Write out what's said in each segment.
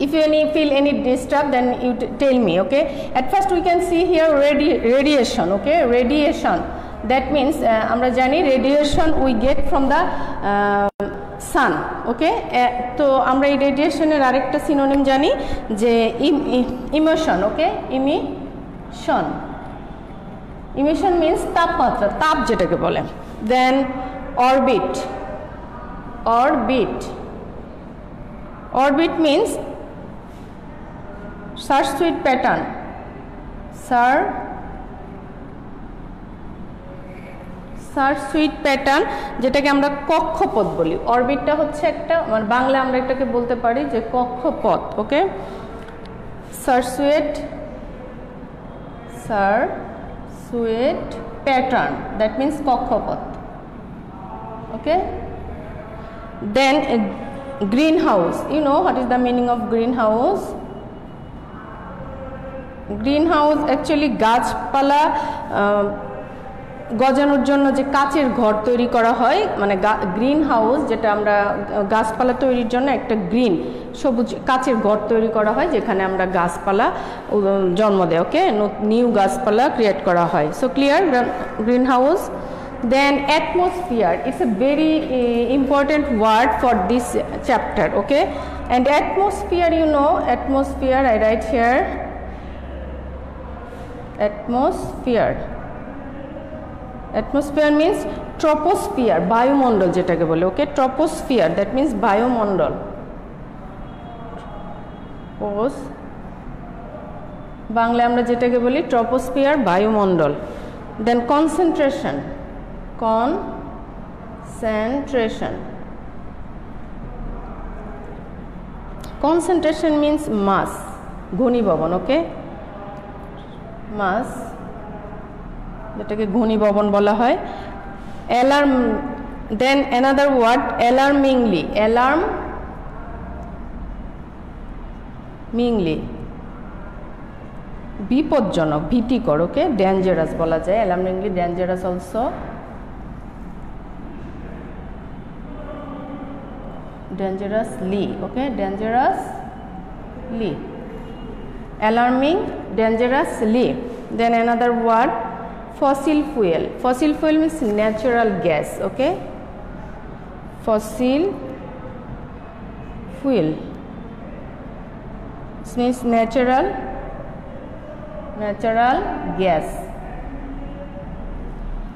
if you feel any disturb, then you tell me. Okay, at first we can see here radiation. Okay, radiation, that means আমরা জানি radiation we get from the sun. Okay, তো আমরা এই রেডিয়েশনের আরেকটা synonym জানি যে emission. Okay, emission, emission means তাপমাত্রা, তাপ যেটাকে বলে। Then orbit, orbit, orbit means circuit pattern, circuit pattern, যেটাকে আমরা কক্ষপথ বলি। অরবিটটা হচ্ছে একটা, মানে বাংলা আমরা এটাকে বলতে পারি যে কক্ষপথ। ওকে, সারসুইট, সারসুইট প্যাটার্ন, দ্যাট মিন্স কক্ষপথ। ওকে, দেন greenhouse, you know what is the meaning of greenhouse? Greenhouse actually গাছপালা গজানোর জন্য যে কাচের ঘর তৈরি করা হয়, মানে গ্রিন হাউস, যেটা আমরা গাছপালা তৈরির জন্য একটা গ্রিন সবুজ কাচের ঘর তৈরি করা হয়, যেখানে আমরা গাছপালা জন্ম দেয়। ওকে, নিউ গাছপালা ক্রিয়েট করা হয়। So clear, green house. Then atmosphere, it's a very important word for this chapter. Okay, and atmosphere, you know, atmosphere, I write here, atmosphere, atmosphere means troposphere, বায়ুমণ্ডল যেটাকে বলে। ওকে, troposphere, that means বায়ুমণ্ডল। বাংলায় আমরা যেটাকে বলি troposphere, বায়ুমণ্ডল। Then concentration, concentration, concentration means mass, ঘনীভবন। ওকে, mass, যেটাকে ঘনীভবন বলা হয়। অ্যালার্ম, দেন অ্যানাদার ওয়ার্ড অ্যালার্মিংলি, অ্যালার্মিংলি, বিপজ্জনক, ভীতিকর। ওকে, ডেঞ্জারাস বলা যায়, alarmingly dangerous also, dangerously. Okay, dangerously, alarming, dangerously. Then another word fossil fuel, fossil fuel means natural gas. Okay, fossil fuel, it means natural gas,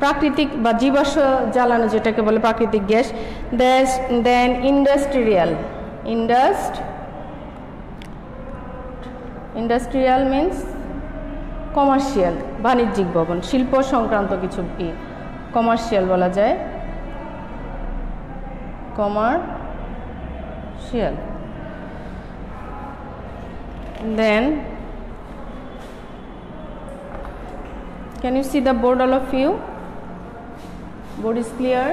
প্রাকৃতিক বা জীবাশ্ম জ্বালানো যেটাকে বলে প্রাকৃতিক gas. Then industrial, industrial means commercial, বাণিজ্যিক ভবন, শিল্প সংক্রান্ত কিছু কমার্শিয়াল বলা যায়, commercial. Then can you see the board, all of you? Board is clear?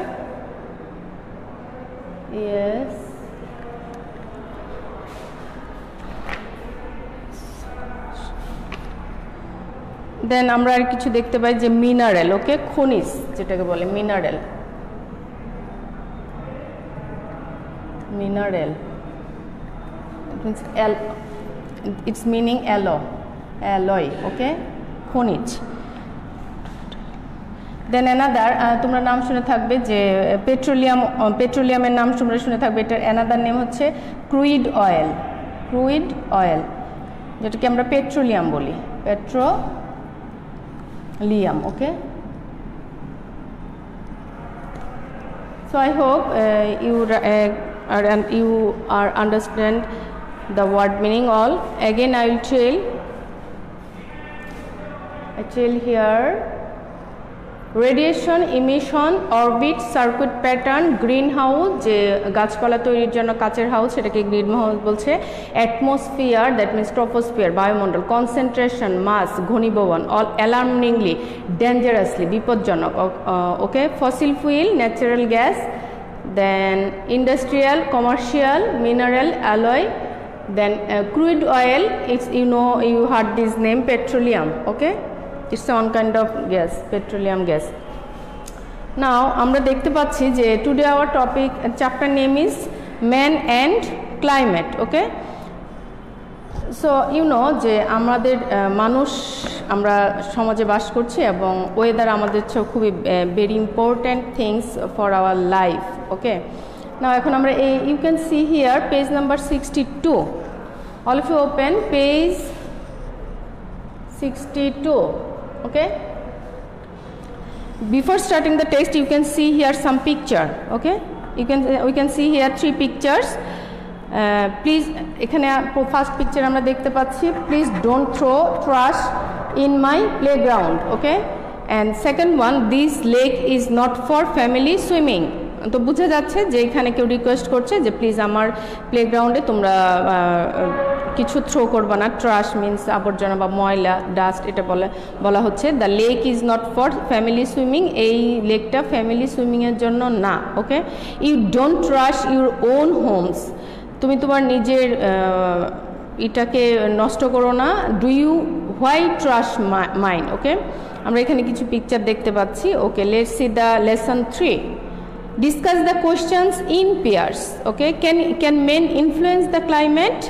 Yes. Then আমরা আর কিছু দেখতে পাই যে মিনারেল। ওকে, খনিজ যেটাকে বলে mineral, mineral, it means its meaning alloy. Okay, খনিজ। দেন অ্যানাদার, তোমরা নাম শুনে থাকবে যে পেট্রোলিয়াম, পেট্রোলিয়ামের নাম তোমরা শুনে থাকবে, এটার অ্যানাদার নেম হচ্ছে ক্রুইড অয়েল, ক্রুইড অয়েল, যেটাকে আমরা পেট্রোলিয়াম বলি, petroleum. Okay, so I hope you are understand the word meaning all. Again I will tell here radiation, emission, orbit, circuit pattern, green house, যে গাছপালা তৈরির জন্য কাচের হাউস, সেটাকে গ্রিন হাউস বলছে। অ্যাটমসফিয়ার, দ্যাট মিনস ট্রপোস্ফিয়ার, বায়ুমণ্ডল। Concentration, mass, ঘনীভবন। Alarmingly, dangerously, বিপজ্জনক। Okay, fossil fuel, natural gas. Then industrial, commercial, mineral, alloy. Then crude oil, it's you heard this name, petroleum. Okay, it's one kind of gas, petroleum gas. Now আমরা দেখতে পাচ্ছি যে today our topic chapter name is man and climate. Okay, so যে আমাদের মানুষ আমরা সমাজে বাস করছি এবং ওয়েদার আমাদের খুবই very important things for our life. Okay, now এখন আমরা you can see here page number 62। All of you open page 62। Okay, before starting the text you can see here some picture. Okay, we can see here 3 pictures. Please এখানে first picture আমরা দেখতে পাচ্ছি, please don't throw trash in my playground. Okay, and second one, this lake is not for family swimming. তো বোঝা যাচ্ছে যে এখানে কেউ রিকোয়েস্ট করছে যে প্লিজ আমার প্লেগ্রাউন্ডে তোমরা কিছু থ্রো করবা না। ট্রাশ মিনস আবর্জনা বা ময়লা, ডাস্ট, এটা বলা হচ্ছে। The lake is not for family swimming, এই লেকটা ফ্যামিলি সুইমিংয়ের জন্য না। Okay, you don't trash your own homes, তুমি তোমার নিজের এটাকে নষ্ট করো না। Do you why trash mine. Okay, আমরা এখানে কিছু পিকচার দেখতে পাচ্ছি। Okay, let's see the lesson 3। Discuss the questions in pairs. Okay, can men influence the climate?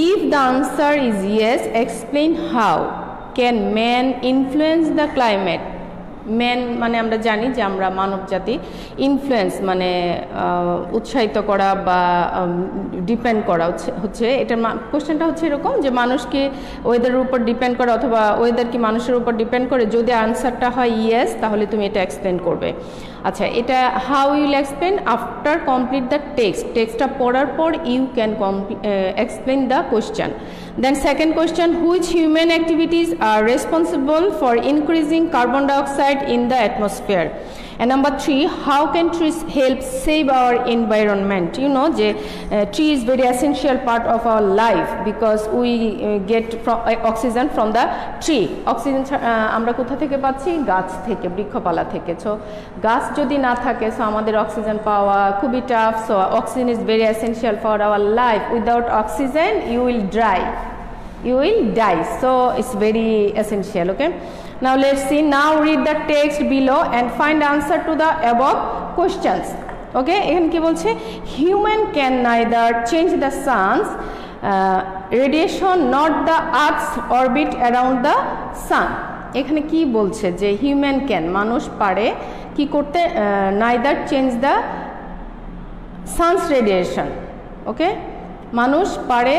If the answer is yes, explain how. Can men influence the climate? Men মানে আমরা জানি যে আমরা মানব জাতি, ইনফ্লুয়েন্স মানে উৎসাহিত করা বা ডিপেন্ড করা হচ্ছে এটার কোশ্চেনটা হচ্ছে এরকম যে মানুষ কি ওয়েদারের উপর ডিপেন্ড করে অথবা ওয়েদার কি মানুষের উপর ডিপেন্ড করে। যদি আনসারটা হয় ইয়েস তাহলে তুমি এটা এক্সপ্লেন করবে। আচ্ছা, এটা how you'll explain after complete the টেক্সটটা পড়ার পর you can explain the question. Then second question, which human activities are responsible for increasing carbon dioxide in the atmosphere? And number 3, how can trees help save our environment? You know যে tree is very essential part of our life because we get oxygen from the tree. Oxygen আমরা কোথা থেকে পাচ্ছি? গাছ থেকে, বৃক্ষপালা থেকে। So গাছ যদি না থাকে সো আমাদের অক্সিজেন পাওয়া খুবই tough. So oxygen is very essential for our life. Without oxygen you will die. So it's very essential. Okay, now let's see. Now read the text below and find answer to the above questions. Okay, এখানে কি বলছে? Human can neither change the sun's radiation nor the earth's orbit around the sun. এখানে কি বলছে যে human can, মানুষ পারে কি করতে? neither change the sun's radiation. Okay, মানুষ পারে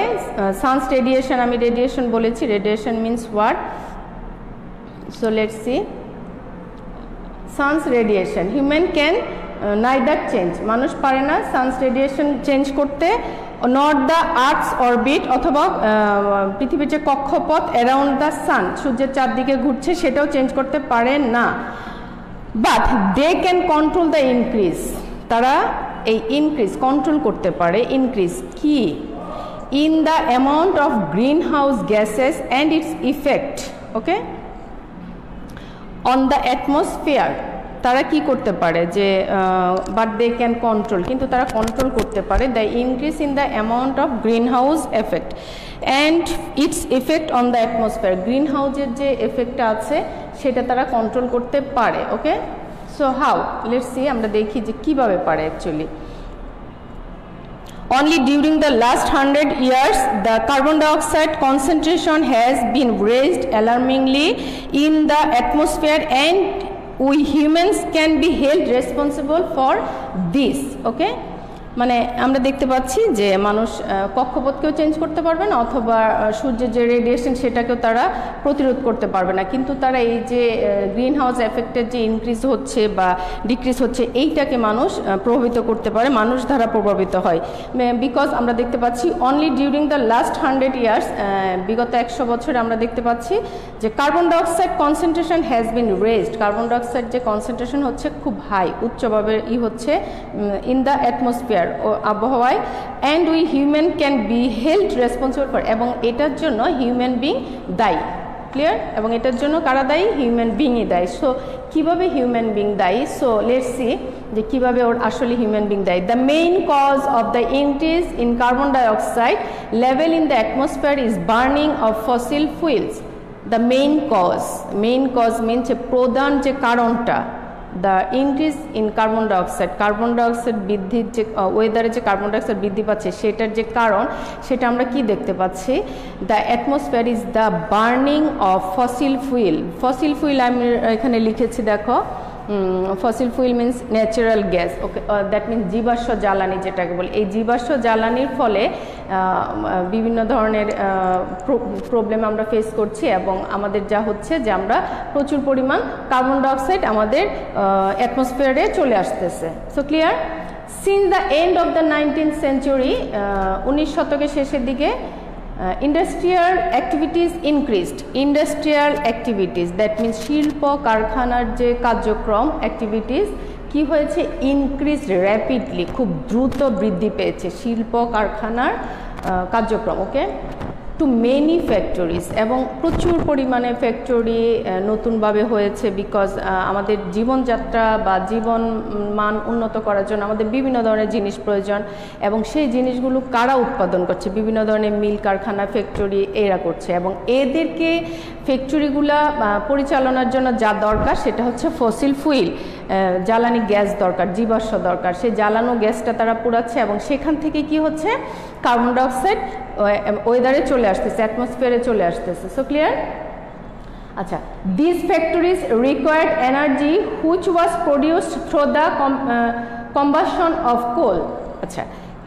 সানস রেডিয়েশন, আমি রেডিয়েশন বলেছি, radiation means what? So let's see, sun's radiation human can neither change, মানুষ পারে না সানস রেডিয়েশন চেঞ্জ করতে, নট দ্য আর্থস অরবিট অথবা পৃথিবীর যে কক্ষপথ অ্যারাউন্ড দ্য সান, সূর্যের চারদিকে ঘুরছে সেটাও চেঞ্জ করতে পারে না। But they can control the increase, তারা এই ইনক্রিজ কন্ট্রোল করতে পারে। ইনক্রিজ কি? In the amount of greenhouse gases and its effect. Okay, on the atmosphere তারা কি করতে পারে যে বাট দে ক্যান কন্ট্রোল, কিন্তু তারা কন্ট্রোল করতে পারে the increase in the amount of green house effect and it's effect on the atmosphere, green হাউসের যে এফেক্টটা আছে সেটা তারা কন্ট্রোল করতে পারে। ওকে, সো হাউ? লেটস সি, আমরা দেখি যে কিভাবে পারে actually. Only during the last 100 years the carbon dioxide concentration has been raised alarmingly in the atmosphere and we humans can be held responsible for this. Okay, মানে আমরা দেখতে পাচ্ছি যে মানুষ কক্ষপথকেও চেঞ্জ করতে পারবে না অথবা সূর্যের যে রেডিয়েশন সেটাকেও তারা প্রতিরোধ করতে পারবে না, কিন্তু তারা এই যে গ্রিন হাউস এফেক্টের যে ইনক্রিজ হচ্ছে বা ডিক্রিজ হচ্ছে এইটাকে মানুষ প্রভাবিত করতে পারে, মানুষ দ্বারা প্রভাবিত হয়। বিকজ আমরা দেখতে পাচ্ছি only during the last 100 years, বিগত 100 বছরে আমরা দেখতে পাচ্ছি যে carbon dioxide concentration has been raised, carbon dioxide যে কনসেন্ট্রেশন হচ্ছে খুব হাই, উচ্চভাবে হচ্ছে ইন দ্য অ্যাটমসফিয়ার আবহাওয়ায়, and we human can be held responsible for, এবং এটার জন্য হিউম্যান বিং দায়ী। ক্লিয়ার? এবং এটার জন্য কারা দায়ী? হিউম্যান বিংই দায়ী। সো কীভাবে হিউম্যান বিং দায়ী? সো লেটস সি যে কীভাবে ওর আসলে হিউম্যান বিং দায়ী। The main cause of the increase in carbon dioxide level in the atmosphere is burning of fossil fuels. The main cause means প্রধান যে কারণটা, the increase in carbon dioxide, carbon dioxide বৃদ্ধির যে ওয়েদারে যে carbon dioxide বৃদ্ধি পাচ্ছে সেটার যে কারণ সেটা আমরা কি দেখতে পাচ্ছি, the atmosphere is the burning of fossil fuel. Fossil fuel আমি এখানে লিখেছি দেখো, fossil fuel means natural gas, okay, that means জীবাশ্ম জ্বালানি যেটাকে বলে। এই জীবাশ্ম জ্বালানির ফলে বিভিন্ন ধরনের প্রবলেম আমরা ফেস করছি এবং আমাদের যা হচ্ছে যে আমরা প্রচুর পরিমাণ কার্বন ডাইঅক্সাইড আমাদের অ্যাটমসফিয়ারে চলে আসতেছে। So clear? Since the end of the 19th century, 19 শতকের শেষের দিকে industrial activities increased. Industrial activities that means শিল্প কারখানার যে কার্যক্রম অ্যাক্টিভিটিস কি হয়েছে, ইনক্রিজ র্যাপিডলি, খুব দ্রুত বৃদ্ধি পেয়েছে শিল্প কারখানার কার্যক্রম, ওকে, টু মেনি ফ্যাক্টরিজ, এবং প্রচুর পরিমাণে ফ্যাক্টরি নতুনভাবে হয়েছে বিকজ আমাদের জীবনযাত্রা বা জীবন মান উন্নত করার জন্য আমাদের বিভিন্ন ধরনের জিনিস প্রয়োজন এবং সেই জিনিসগুলো কারা উৎপাদন করছে, বিভিন্ন ধরনের মিল কারখানা ফ্যাক্টরি এরা করছে এবং এদেরকে ফ্যাক্টরিগুলা পরিচালনার জন্য যা দরকার সেটা হচ্ছে ফসিল ফুয়েল, জ্বালানি গ্যাস দরকার, জীবাশ্ম দরকার, সেই জ্বালানো গ্যাসটা তারা পোড়াচ্ছে এবং সেখান থেকে কি হচ্ছে কার্বন ডাইঅক্সাইড ওয়েদারে চলে আসতেছে, অ্যাটমসফিয়ারে চলে আসতেছে। So clear? আচ্ছা, this factories required energy which was produced through the combustion of coal. আচ্ছা,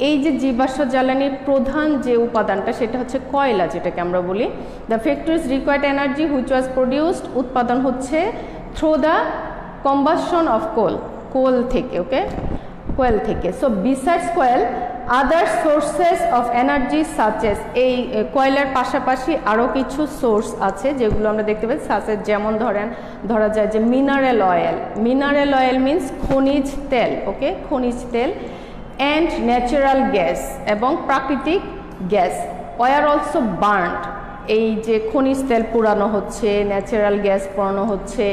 এই যে জীবাশ্ম জ্বালানির প্রধান যে উপাদানটা সেটা হচ্ছে কয়লা, যেটাকে আমরা বলি। The factories required energy which was produced, উৎপাদন হচ্ছে through the combustion of coal, coal থেকে, ওকে, কোয়েল থেকে। So besides coal other sources of energy such as, এই কয়লার পাশাপাশি আরও কিছু সোর্স আছে যেগুলো আমরা দেখতে পাই সাচেস, যেমন ধরা যায় যে mineral oil, mineral oil means খনিজ তেল, ওকে, খনিজ তেল, অ্যান্ড ন্যাচারাল গ্যাস এবং প্রাকৃতিক গ্যাস ওয়ার অলসো বার্নড, এই যে খনিজ তেল পোড়ানো হচ্ছে, ন্যাচারাল গ্যাস পোড়ানো হচ্ছে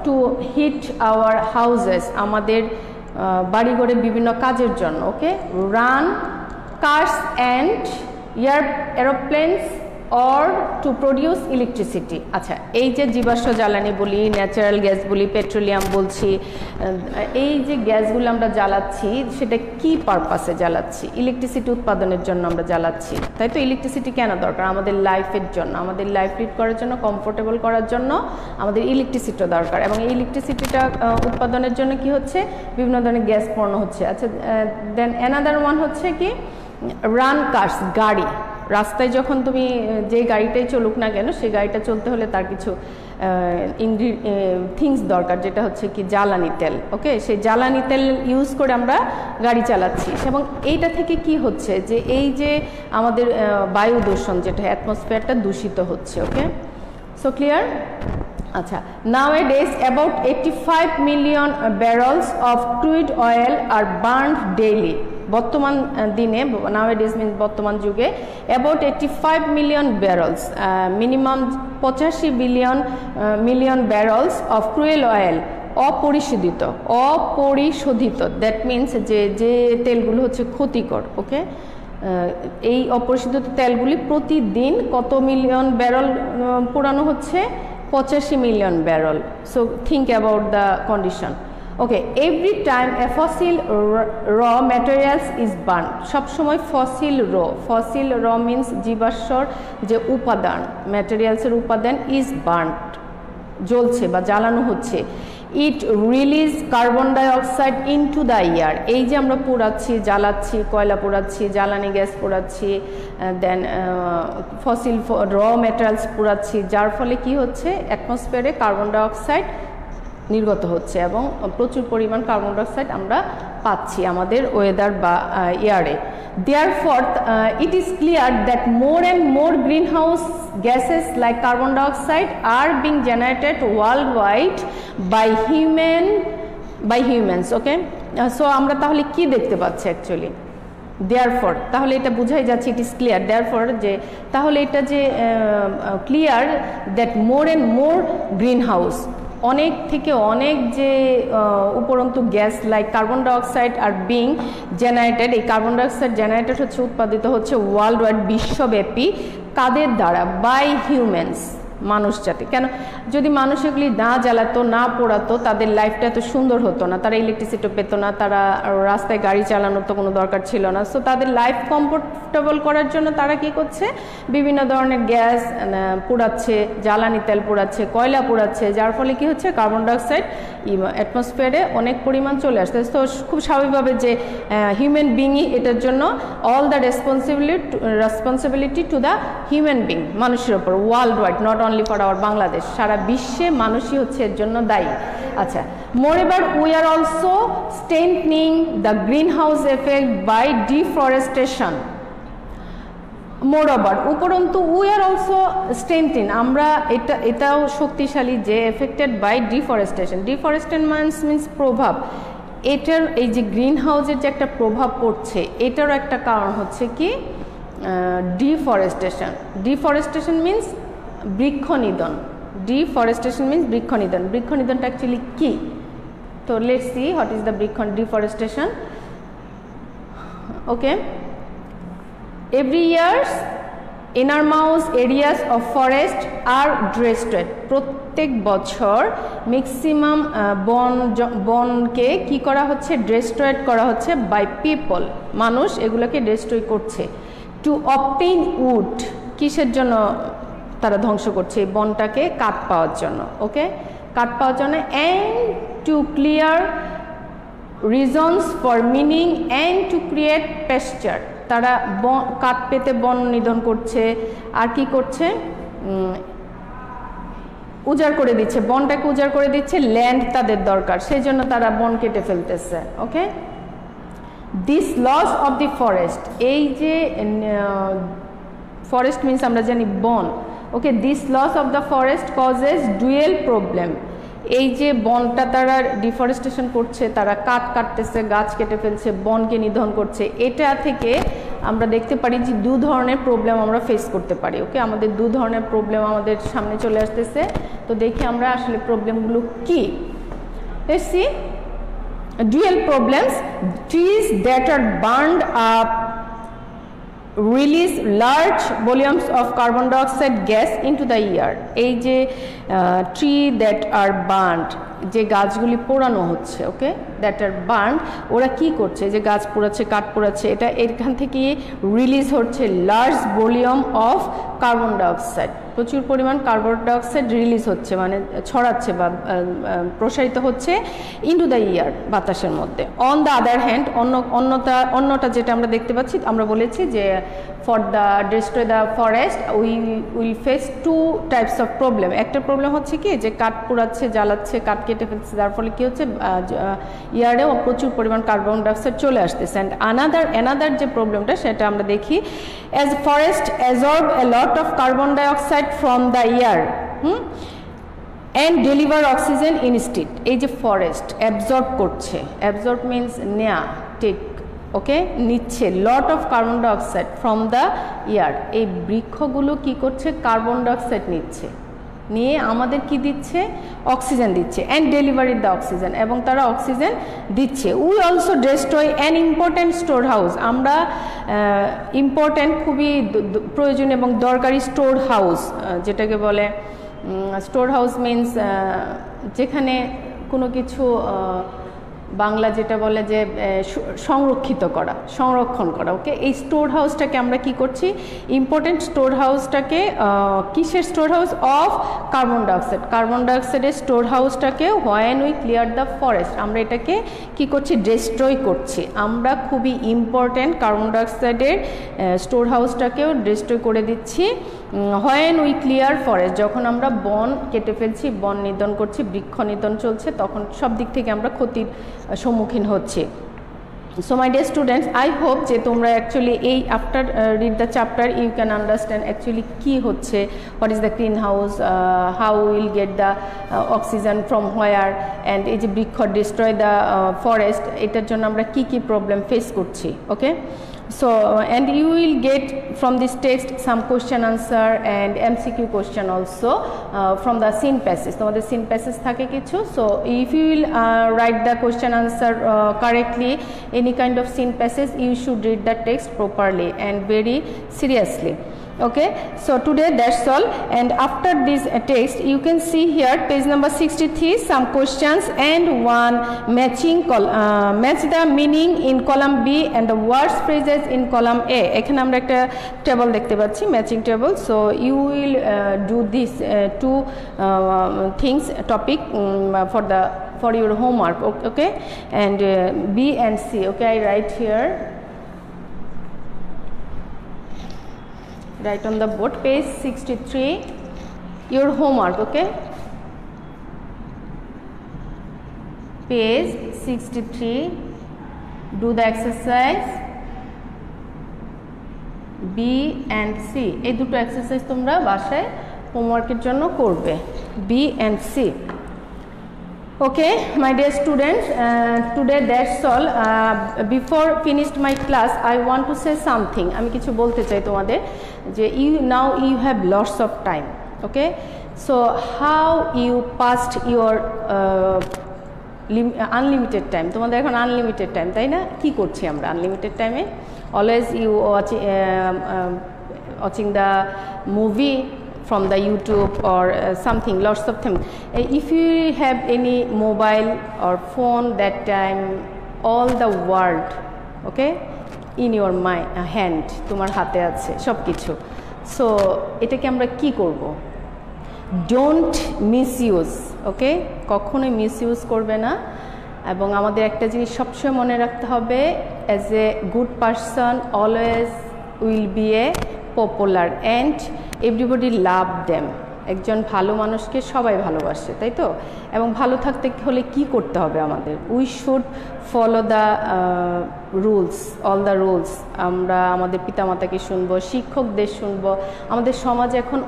টু হিট আওয়ার হাউজেস, আমাদের বাড়িঘরে বিভিন্ন কাজের জন্য, okay, run cars and aeroplanes or to produce electricity. আচ্ছা, এই যে জীবাশ্ম জ্বালানি বলি, ন্যাচারাল গ্যাস বলি, পেট্রোলিয়াম বলছি, এই যে গ্যাসগুলো আমরা জ্বালাচ্ছি সেটা কি পারপাসে জ্বালাচ্ছি, ইলেকট্রিসিটি উৎপাদনের জন্য আমরা জ্বালাচ্ছি, তাই তো? ইলেকট্রিসিটি কেন দরকার? আমাদের লাইফের জন্য, আমাদের লাইফ লিড করার জন্য, কমফোর্টেবল করার জন্য আমাদের ইলেকট্রিসিটিও দরকার এবং এই ইলেকট্রিসিটিটা উৎপাদনের জন্য কি হচ্ছে, বিভিন্ন ধরনের গ্যাস পণ্য হচ্ছে। আচ্ছা, দেন অ্যানাদার ওয়ান হচ্ছে কি রান কার্স, গাড়ি, রাস্তায় যখন তুমি যে গাড়িটাই চলুক না কেন সেই গাড়িটা চলতে হলে তার কিছু থিংস দরকার, যেটা হচ্ছে কি জ্বালানি তেল, ওকে, সেই জ্বালানি তেল ইউজ করে আমরা গাড়ি চালাচ্ছি এবং এইটা থেকে কি হচ্ছে যে এই যে আমাদের বায়ু দূষণ, যেটা অ্যাটমসফিয়ারটা দূষিত হচ্ছে, ওকে। So clear? আচ্ছা, nowadays about 85 million barrels of crude oil are burned daily, বর্তমান দিনে, nowadays means বর্তমান যুগে, about 85 million barrels, minimum 85 million barrels of crude oil অপরিশোধিত, দ্যাট মিনস যে তেলগুলো হচ্ছে ক্ষতিকর, ওকে, এই অপরিশোধিত তেলগুলি প্রতিদিন কত মিলিয়ন ব্যারেল পোড়ানো হচ্ছে, 85 million barrel. So think about the condition, okay. Every time A fossil raw materials is burn, সবসময় ফসিল র মিন্স জীবাশ্মর যে উপাদান, ম্যাটেরিয়ালসের উপাদান, ইজ বার্ন, জ্বলছে বা জ্বালানো হচ্ছে। It release carbon dioxide into the air, এই যে আমরা পোড়াচ্ছি, জ্বালাচ্ছি, কয়লা পোড়াচ্ছি, জ্বালানি গ্যাস পোড়াচ্ছি, দেন ফসিল র ম্যাটেরিয়ালস পোড়াচ্ছি, যার ফলে কি হচ্ছে অ্যাটমসফিয়ারে কার্বন ডাইঅক্সাইড নির্গত হচ্ছে এবং প্রচুর পরিমাণ কার্বন ডাইঅক্সাইড আমরা পাচ্ছি আমাদের ওয়েদার বা এয়ারে। Therefore, it is clear that more and more greenhouse gases like carbon dioxide are being generated worldwide by humans, okay? So আমরা তাহলে কি দেখতে পাচ্ছি অ্যাকচুয়ালি? Therefore, তাহলে এটা বোঝাই যাচ্ছে, ইট ইজ ক্লিয়ার, therefore যে তাহলে এটা যে clear that more and more green house, অনেক থেকে অনেক যে উপরন্তু gas like carbon dioxide are being generated, এই কার্বন ডাইঅক্সাইড জেনারেটেড হচ্ছে, উৎপাদিত হচ্ছে ওয়ার্ল্ড ওয়াইড, বিশ্বব্যাপী, কাদের দ্বারা? বাই হিউম্যানস, মানুষ জাতি। কেন? যদি মানুষ এগুলি না জ্বালাতো, না পোড়াতো, তাদের লাইফটা এত সুন্দর হতো না, তারা ইলেকট্রিসিটি পেতো না, তারা রাস্তায় গাড়ি চালানোর তো কোনো দরকার ছিল না। সো তাদের লাইফ কমফোর্টেবল করার জন্য তারা কি করছে, বিভিন্ন ধরনের গ্যাস পোড়াচ্ছে, জ্বালানি তেল পোড়াচ্ছে, কয়লা পোড়াচ্ছে, যার ফলে কি হচ্ছে, কার্বন ডাইঅক্সাইড অ্যাটমসফিয়ারে অনেক পরিমাণ চলে আসছে। তো খুব স্বাভাবিকভাবে যে হিউম্যান বিংই এটার জন্য all the responsibility to the human being, মানুষের ওপর, world wide, not only for our Bangladesh, সারা বিশ্বে মানুষই হচ্ছে এর জন্য দায়ী। আচ্ছা, moreover we are also strengthening the green house effect by deforestation. Moreover, উপরন্তু উই আর অলসো স্ট্রেংথেন, আমরা এটাও শক্তিশালী যে affected by deforestation. Deforestation means প্রভাব, এটার এই যে গ্রিন হাউসের যে একটা প্রভাব পড়ছে, এটারও একটা কারণ হচ্ছে কি ডিফরেস্টেশন। ডিফরেস্টেশন মিনস বৃক্ষনিধন। ডিফরেস্টেশন মিনস বৃক্ষনিধন। বৃক্ষনিধনটা অ্যাকচুয়ালি কি? তো let's see what is the deforestation. Okay, every years enormous areas of forest are destroyed. প্রত্যেক বছর ম্যাক্সিমাম বনকে কি করা হচ্ছে, ডেস্ট্রয়েড করা হচ্ছে বাই পিপল, মানুষ এগুলোকে ডেস্ট্রয় করছে। টু অবটেইন উড, কিসের জন্য তারা ধ্বংস করছে এই বনটাকে? কাঠ পাওয়ার জন্য। ওকে, কাঠ পাওয়ার জন্য। And to clear reasons for mining and to create pasture, তারা কাঠ পেতে বন নিধন করছে, আর কি করছে, উজাড় করে দিচ্ছে, বনটাকে উজাড় করে দিচ্ছে, ল্যান্ড তাদের দরকার, সেই জন্য তারা বন কেটে ফেলতেছে। Okay, this loss of the forest, এই যে ফরেস্ট মিনস আমরা জানি বন। Okay, this loss of the forest causes dual problem. এই যে বনটা তারা ডিফরেস্টেশন করছে, তারা কাঠ কাটতেছে, গাছ কেটে ফেলছে, বনকে নিধন করছে, এটা থেকে আমরা দেখতে পারি যে দু ধরনের প্রবলেম আমরা ফেস করতে পারি। ওকে, আমাদের দু ধরনের প্রবলেম আমাদের সামনে চলে আসতেছে। তো দেখি আমরা আসলে প্রবলেমগুলো কি। Let's see dual problems. Trees that R burned up release large volumes of carbon dioxide gas into the air. এই যে tree that are burned, যে গাছগুলি পোড়ানো হচ্ছে, ওকে, দ্যাট আর বার্ন, ওরা কি করছে, যে গাছ পোড়াচ্ছে, কাঠ পোড়াচ্ছে, এটা এখান থেকে রিলিজ হচ্ছে large volume of carbon dioxide, প্রচুর পরিমাণ কার্বন ডাইঅক্সাইড রিলিজ হচ্ছে, মানে ছড়াচ্ছে বা প্রসারিত হচ্ছে ইনটু দ্য ইয়ার, বাতাসের মধ্যে। অন দ্য আদার হ্যান্ড, অন্যটা যেটা আমরা দেখতে পাচ্ছি, আমরা বলেছি যে for the destroy the forest will face two types of problem. একটা প্রবলেম হচ্ছে কি, যে কাঠ পোড়াচ্ছে, জ্বালাচ্ছে, কাঠ কেটে ফেলছে, যার ফলে কি হচ্ছে, ইয়ারেও প্রচুর পরিমাণ কার্বন ডাইঅক্সাইড চলে আসতেছে। অ্যান্ড অ্যানাদার যে প্রবলেমটা, সেটা আমরা দেখি, as forest absorb A lot of carbon dioxide from the year and deliver oxygen instead. এই যে ফরেস্ট অ্যাবজর্ব করছে, অ্যাবজর্ব মিনস নেয়া, টেক, ওকে, নিচ্ছে lot of carbon dioxide from the year. এই বৃক্ষগুলো কি করছে, কার্বন ডাইঅক্সাইড নিচ্ছে, নিয়ে আমাদের কি দিচ্ছে, অক্সিজেন দিচ্ছে। অ্যান্ড ডেলিভারি দ্য অক্সিজেন, এবং তারা অক্সিজেন দিচ্ছে। We also destroy an important store house, আমরা ইম্পর্ট্যান্ট, খুবই প্রয়োজনীয় এবং দরকারি স্টোর হাউস, যেটাকে বলে স্টোর হাউস মিনস যেখানে কোনো কিছু বাংলা যেটা বলে যে সংরক্ষিত করা, সংরক্ষণ করা। ওকে, এই স্টোর হাউসটাকে আমরা কি করছি, ইম্পর্টেন্ট স্টোর হাউসটাকে, কিসের store house, of carbon dioxide, carbon ডাইঅক্সাইডের স্টোর হাউসটাকে when we clear the forest, আমরা এটাকে কি করছি, ডেস্ট্রয় করছি। আমরা খুবই ইম্পর্টেন্ট কার্বন ডাইঅক্সাইডের স্টোর হাউসটাকেও ডেস্ট্রয় করে দিচ্ছি হোয়েন উই ক্লিয়ার ফরেস্ট, যখন আমরা বন কেটে ফেলছি, বন নিধন করছি, বৃক্ষ নিধন চলছে, তখন সব দিক থেকে আমরা ক্ষতির সম্মুখীন হচ্ছে। So my dear students, I hope যে তোমরা অ্যাকচুয়ালি এই after read the chapter you can understand actually কী হচ্ছে, what is the green house, how will get the oxygen from where, and এই যে বৃক্ষ ডিস্ট্রয় দ্য ফরেস্ট, এটার জন্য আমরা কী কী প্রবলেম ফেস করছি। ওকে, so and you will get from this text some question answer and MCQ question also from the scene passage, তোমাদের scene passage থাকে কিছু। so if you will write the question answer correctly, any kind of scene passage, you should read the text properly and very seriously. Okay, so today that's all, and after this text you can see here page number 63 some questions and one matching match the meaning in column B and the words phrases in column A. এখানে আমরা একটা table দেখতে পাচ্ছি, matching table. So you will do this two things topic for your homework. Okay, and B and C. Okay, I write here. Write on the board, page 63, your homework. Okay, page 63, do the exercise B and C. এই দুটো exercise তোমরা বাসায় হোমওয়ার্কের জন্য করবে, B and C. Okay, my dear students, today that's all. Before finished my class, I want to say something. আমি কিছু বলতে চাই তোমাদের যে now you have lots of time. Okay, so how you passed your unlimited time? তোমাদের এখন unlimited time, তাই না? কি করছি আমরা unlimited time A? Always you watching the movie from the YouTube or something, lots of things. If you have any mobile or phone, that time all the world, okay, in your hand, তোমার হাতে আছে সব কিছু. So এটাকে আমরা কি করব? Don't misuse, okay, কখনোই misuse করবে না. এবং আমাদের একটা জিনিস সবসময় মনে রাখতে হবে, as a good person always will be a popular and everybody love them. একজন ভালো মানুষকে সবাই ভালোবাসে, তাই তো? এবং ভালো থাকতে হলে কি করতে হবে আমাদের? We should follow the rules, all the rules. আমরা আমাদের পিতামাতাকে শুনবো, শিক্ষকদের শুনবো. আমাদের সমাজে এখন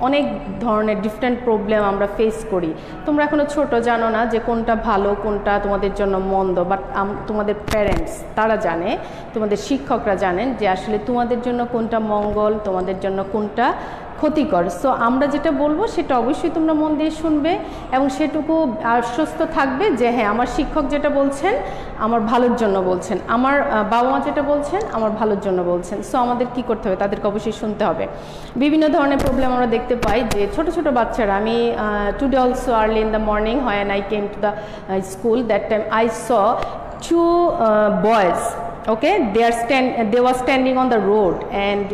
অনেক ধরনের ডিফারেন্ট প্রবলেম আমরা ফেস করি. তোমরা এখনো ছোট, জানো না যে কোনটা ভালো কোনটা তোমাদের জন্য মন্দ, বাট তোমাদের প্যারেন্টস তারা জানে, তোমাদের শিক্ষকরা জানেন যে আসলে তোমাদের জন্য কোনটা মঙ্গল, তোমাদের জন্য কোনটা ক্ষতিকর. সো আমরা যেটা বলবো সেটা অবশ্যই তোমরা মন দিয়ে শুনবে এবং সেটুকু আশ্বস্ত থাকবে যে হ্যাঁ আমার শিক্ষক যেটা বলছেন আমার ভালোর জন্য বলছেন, আমার বাবা মা যেটা বলছেন আমার ভালোর জন্য বলছেন. সো আমাদের কি করতে হবে? তাদেরকে অবশ্যই শুনতে হবে. বিভিন্ন ধরনের প্রবলেম আমরা দেখতে পাই যে ছোট ছোট বাচ্চারা, আমি today also early in the morning when I came to the school, that time I saw two boys. Okay, they were standing on the road and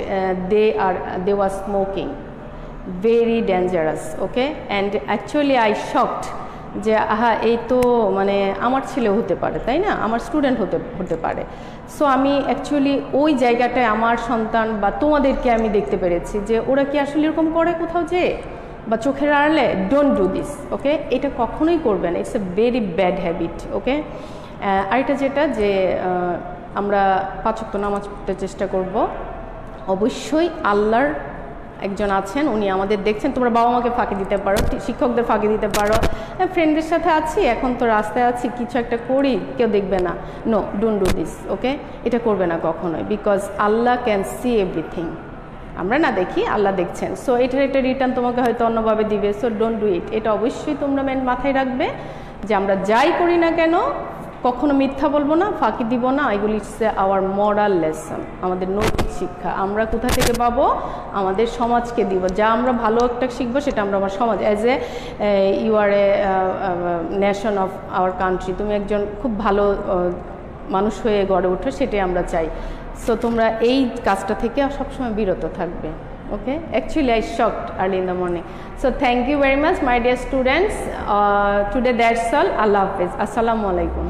they were smoking, very dangerous. Okay, and actually I shocked যে আহা এই তো মানে আমার ছেলে হতে পারে, তাই না, আমার স্টুডেন্ট হতে পারে. সো আমি অ্যাকচুয়ালি ওই জায়গাটায় আমার সন্তান বা তোমাদেরকে আমি দেখতে পেরেছি যে ওরা কি আসলে এরকম করে কোথাও যেয়ে বা চোখের আড়ালে. Don't do this. ওকে, এটা কখনোই করবে না. It's a very bad habit. Okay, আর এটা যেটা যে আমরা 5 ওয়াক্ত নামাজ পড়তে চেষ্টা করব. অবশ্যই আল্লাহর একজন আছেন, উনি আমাদের দেখছেন. তোমরা বাবা মাকে ফাঁকি দিতে পারো, শিক্ষকদের ফাঁকি দিতে পারো, ফ্রেন্ডের সাথে আছি, এখন তো রাস্তায় আছি, কিছু একটা করি, কেউ দেখবে না. No, don't do this. Okay, এটা করবে না কখনোই, because Allah can see everything. আমরা না দেখি, আল্লাহ দেখছেন. সো এটার একটা রিটার্ন তোমাকে হয়তো অন্যভাবে দিবে. So don't do it. এটা অবশ্যই তোমরা মাথায় রাখবে যে আমরা যাই করি না কেন কখনো মিথ্যা বলবো না, ফাঁকি দিব না. এগুলি হচ্ছে আওয়ার মরাল লেসন, আমাদের নৈতিক শিক্ষা. আমরা কোথা থেকে পাবো? আমাদের সমাজকে দিব. যা আমরা ভালো একটা শিখবো সেটা আমরা আমার সমাজ, as a you are a nation of our country, তুমি একজন খুব ভালো মানুষ হয়ে গড়ে ওঠো, সেটাই আমরা চাই. সো তোমরা এই কাজটা থেকে সবসময় বিরত থাকবে. Okay, actually I shocked early in the morning. So thank you very much my dear students. Today that's all. Allah Hafiz. Assalamu alaikum.